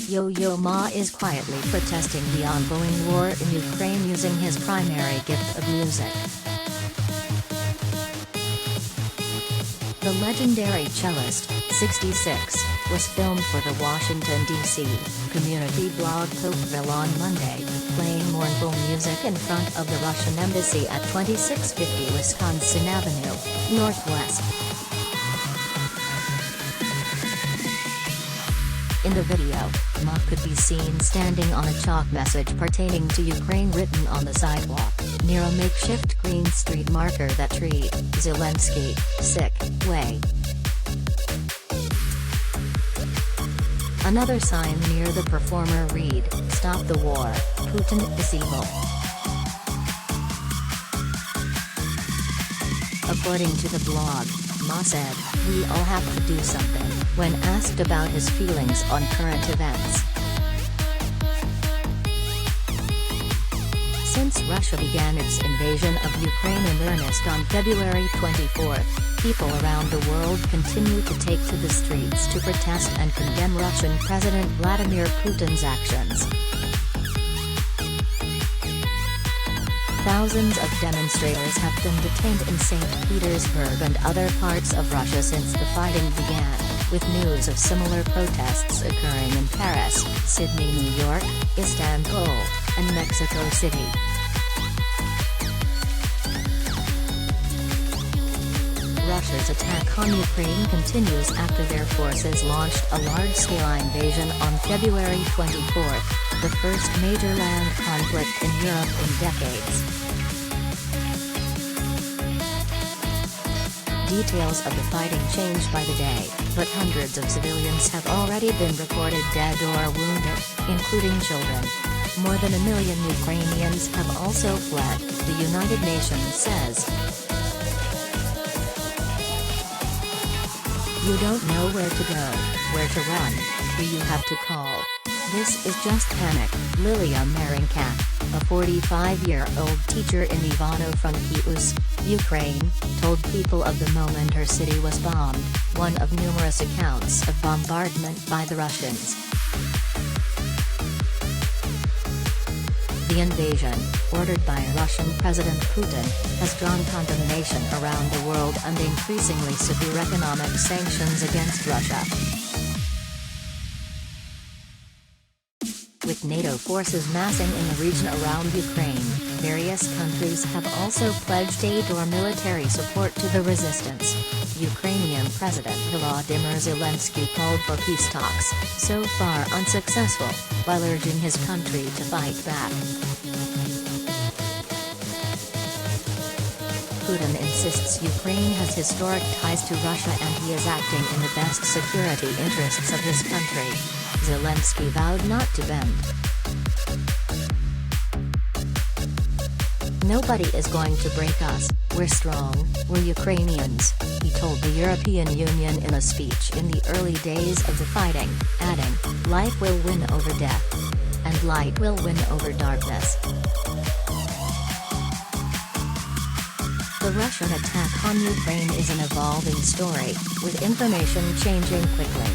Yo-Yo Ma is quietly protesting the ongoing war in Ukraine using his primary gift of music. The legendary cellist, 66, was filmed for the Washington, D.C. community blog PoPville on Monday, playing mournful music in front of the Russian embassy at 2650 Wisconsin Avenue, Northwest. In the video, Ma could be seen standing on a chalk message pertaining to Ukraine written on the sidewalk, near a makeshift green street marker that read, Zelensky, sick, way. Another sign near the performer read, Stop the war, Putin is evil. According to the blog, Ma said, "We all have to do something," when asked about his feelings on current events. Since Russia began its invasion of Ukraine in earnest on February 24, people around the world continue to take to the streets to protest and condemn Russian President Vladimir Putin's actions. Thousands of demonstrators have been detained in St. Petersburg and other parts of Russia since the fighting began, with news of similar protests occurring in Paris, Sydney, New York, Istanbul, and Mexico City. Russia's attack on Ukraine continues after their forces launched a large-scale invasion on February 24, the first major land conflict in Europe in decades. Details of the fighting change by the day, but hundreds of civilians have already been reported dead or wounded, including children. More than 1 million Ukrainians have also fled, the United Nations says. You don't know where to go, where to run, who you have to call. This is just panic, Lilia Marinkat, a 45-year-old teacher in Ivano-Frankivsk, Ukraine, told People of the moment her city was bombed, one of numerous accounts of bombardment by the Russians. The invasion, ordered by Russian President Putin, has drawn condemnation around the world and increasingly severe economic sanctions against Russia. With NATO forces massing in the region around Ukraine, various countries have also pledged aid or military support to the resistance. Ukrainian President Volodymyr Zelensky called for peace talks, so far unsuccessful, while urging his country to fight back. Putin insists Ukraine has historic ties to Russia and he is acting in the best security interests of his country. Zelensky vowed not to bend. Nobody is going to break us, we're strong, we're Ukrainians, he told the European Union in a speech in the early days of the fighting, adding, life will win over death. And light will win over darkness. The Russian attack on Ukraine is an evolving story, with information changing quickly.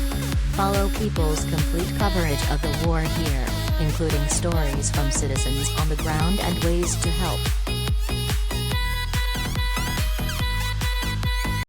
Follow People's complete coverage of the war here, including stories from citizens on the ground and ways to help.